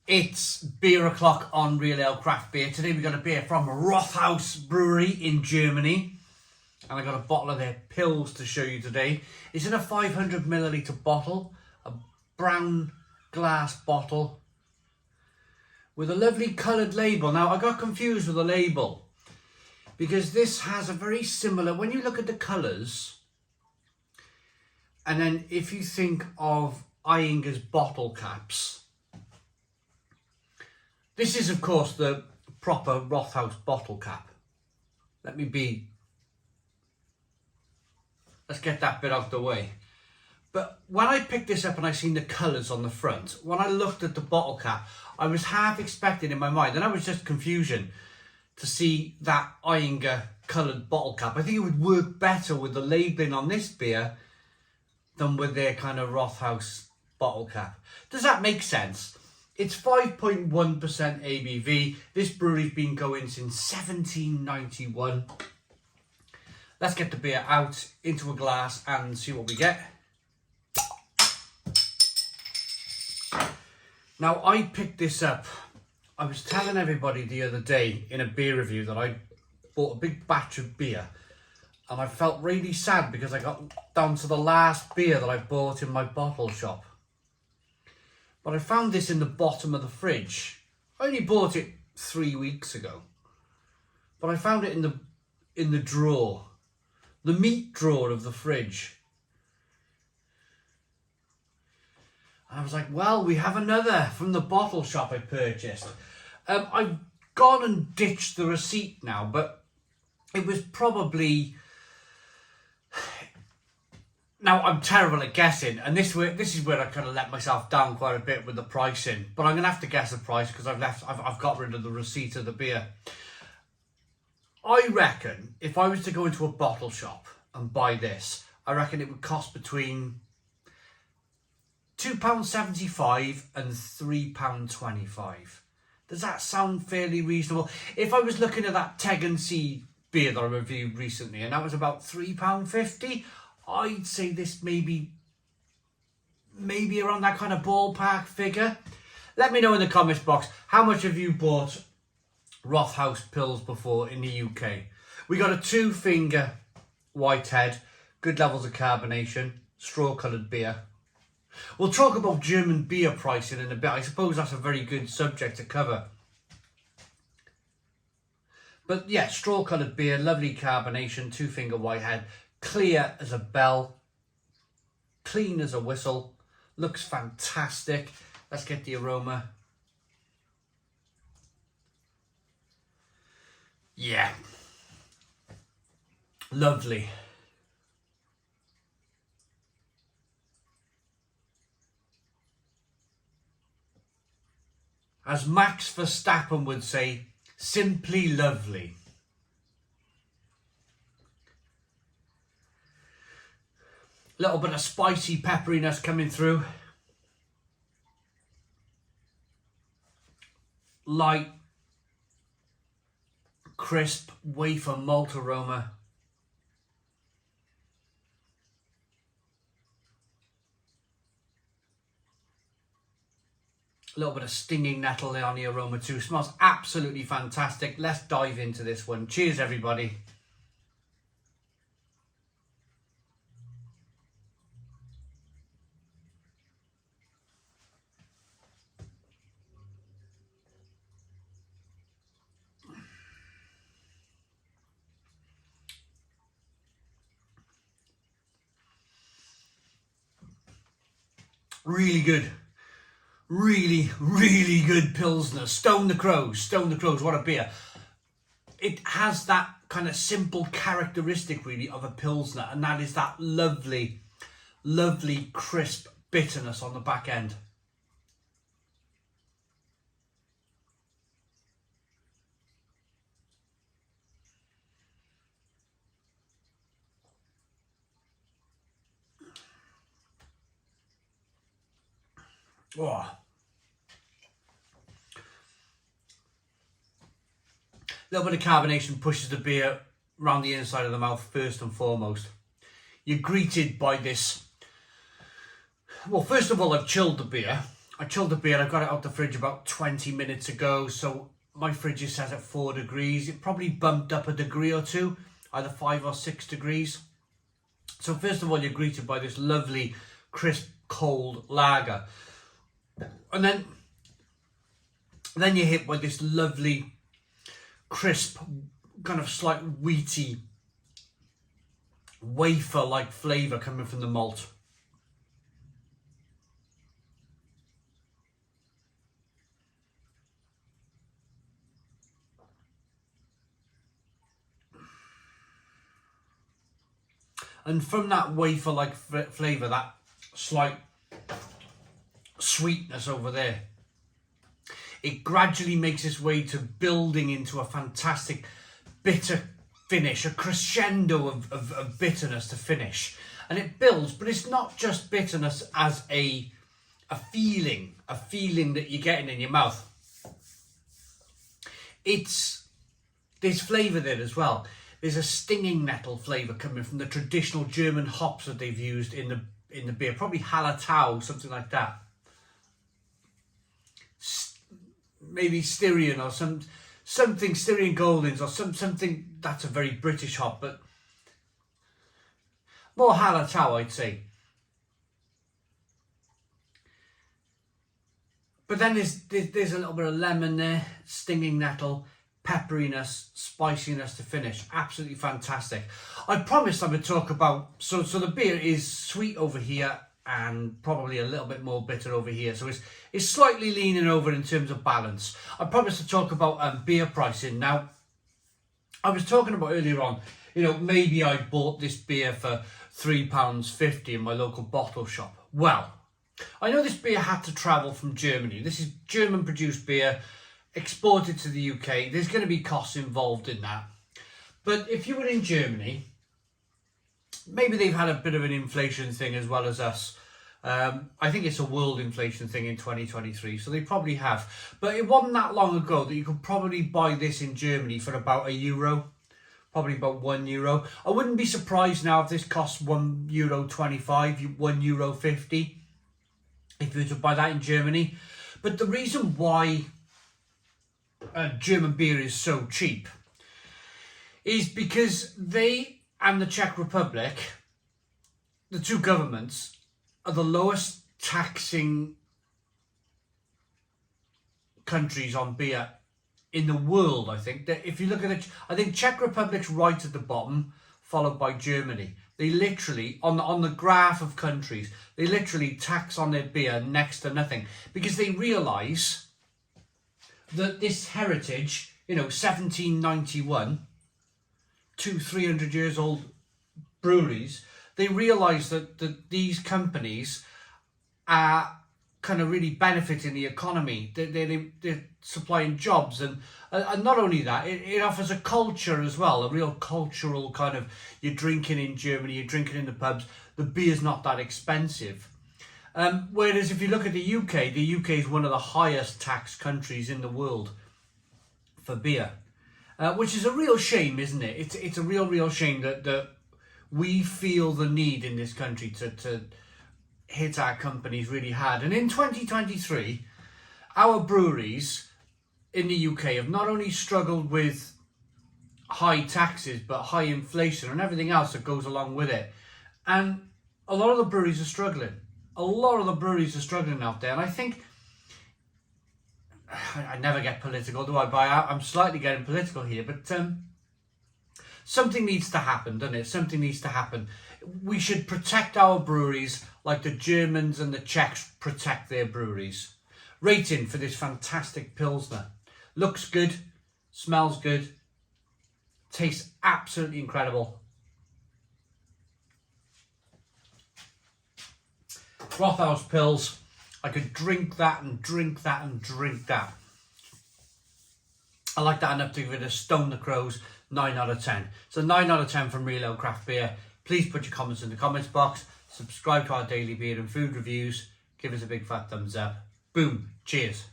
It's beer o'clock on Real Ale Craft Beer. Today we got a beer from Rothaus Brewery in Germany. And I got a bottle of their Pils to show you today. It's in a 500ml bottle, a brown glass bottle with a lovely coloured label. Now I got confused with the label because this has a very similar, when you look at the colours, and then if you think of Einger's bottle caps, this is, of course, the proper Rothaus bottle cap. Let's get that bit out of the way. But when I picked this up and I seen the colours on the front, when I looked at the bottle cap, I was half expecting in my mind, and that was just confusion, to see that Einger coloured bottle cap. I think it would work better with the labelling on this beer than with their kind of Rothaus bottle cap. Does that make sense? It's 5.1% ABV. This brewery's been going since 1791. Let's get the beer out into a glass and see what we get. Now, I picked this up. I was telling everybody the other day in a beer review that I bought a big batch of beer, and I felt really sad because I got down to the last beer that I bought in my bottle shop. But I found this in the bottom of the fridge. I only bought it 3 weeks ago, but I found it in the drawer, the meat drawer of the fridge. And I was like, well, we have another from the bottle shop I purchased. I've gone and ditched the receipt now, but it was probably... Now, I'm terrible at guessing, and this is where I kind of let myself down quite a bit with the pricing. But I'm going to have to guess the price because I've got rid of the receipt of the beer. I reckon if I was to go into a bottle shop and buy this, I reckon it would cost between £2.75 and £3.25. Does that sound fairly reasonable? If I was looking at that Tegernsee beer that I reviewed recently, and that was about £3.50, I'd say this maybe around that kind of ballpark figure. Let me know in the comments box, how much have you bought Rothaus Pils before in the UK? We got a 2-finger whitehead, good levels of carbonation, straw coloured beer. We'll talk about German beer pricing in a bit. I suppose that's a very good subject to cover. But yeah, straw coloured beer, lovely carbonation, 2-finger whitehead. Clear as a bell, clean as a whistle, looks fantastic. Let's get the aroma. Yeah, lovely. As Max Verstappen would say, simply lovely. Little bit of spicy pepperiness coming through. Light, crisp wafer malt aroma. A little bit of stinging nettle there on the aroma too. Smells absolutely fantastic. Let's dive into this one. Cheers, everybody. Really good. Really, really good Pilsner. Stone the Crows, what a beer. It has that kind of simple characteristic really of a Pilsner, and that is that lovely, lovely crisp bitterness on the back end. Oh. A little bit of carbonation pushes the beer around the inside of the mouth first and foremost. You're greeted by this. Well, first of all, I've chilled the beer. I chilled the beer. I got it out the fridge about 20 minutes ago. So my fridge is set at 4 degrees. It probably bumped up a degree or two, either 5 or 6 degrees. So first of all, you're greeted by this lovely, crisp, cold lager. And then you're hit by this lovely, crisp, kind of slight wheaty, wafer-like flavour coming from the malt. And from that wafer-like flavour, that slight sweetness over there, it gradually makes its way to building into a fantastic bitter finish, a crescendo of bitterness to finish. And it builds, but it's not just bitterness as a feeling that you're getting in your mouth. There's flavour there as well. There's a stinging nettle flavour coming from the traditional German hops that they've used in the beer, probably Hallertau, something like that. Maybe Styrian or something Styrian Goldings or something that's a very British hop, but more Hallertau, I'd say. But then there's a little bit of lemon there, stinging nettle, pepperiness, spiciness to finish. Absolutely fantastic. I promised I would talk about, so the beer is sweet over here and probably a little bit more bitter over here. So it's slightly leaning over in terms of balance. I promised to talk about beer pricing. Now, I was talking about earlier on, maybe I bought this beer for £3.50 in my local bottle shop. Well, I know this beer had to travel from Germany. This is German produced beer, exported to the UK. There's going to be costs involved in that. But if you were in Germany, maybe they've had a bit of an inflation thing as well as us. I think it's a world inflation thing in 2023, so they probably have. But it wasn't that long ago that you could probably buy this in Germany for about €1, probably about €1. I wouldn't be surprised now if this costs €1.25, €1.50, if you were to buy that in Germany. But the reason why German beer is so cheap is because they and the Czech Republic, the two governments, are the lowest taxing countries on beer in the world. I think that if you look at it, I think Czech Republic's right at the bottom, followed by Germany. They literally, on the graph of countries, they literally tax on their beer next to nothing, because they realise that this heritage, 1791, 300 years old breweries, they realise that these companies are kind of really benefiting the economy. They're supplying jobs, and not only that, it offers a culture as well, a real cultural kind of, you're drinking in Germany, you're drinking in the pubs, the beer's not that expensive. Whereas if you look at the UK is one of the highest tax countries in the world for beer, which is a real shame, isn't it? It's a real shame that we feel the need in this country to hit our companies really hard. And in 2023, our breweries in the UK have not only struggled with high taxes, but high inflation and everything else that goes along with it. And a lot of the breweries are struggling. A lot of the breweries are struggling out there. And I think, I never get political, do I? But I'm slightly getting political here, but something needs to happen, doesn't it? Something needs to happen. We should protect our breweries like the Germans and the Czechs protect their breweries. Rating for this fantastic Pilsner. Looks good, smells good, tastes absolutely incredible. Rothaus Pils. I could drink that and drink that and drink that. I like that enough to give it a Stone the Crows 9 out of 10. So 9 out of 10 from Real Ale Craft Beer. Please put your comments in the comments box. Subscribe to our daily beer and food reviews. Give us a big fat thumbs up. Boom. Cheers.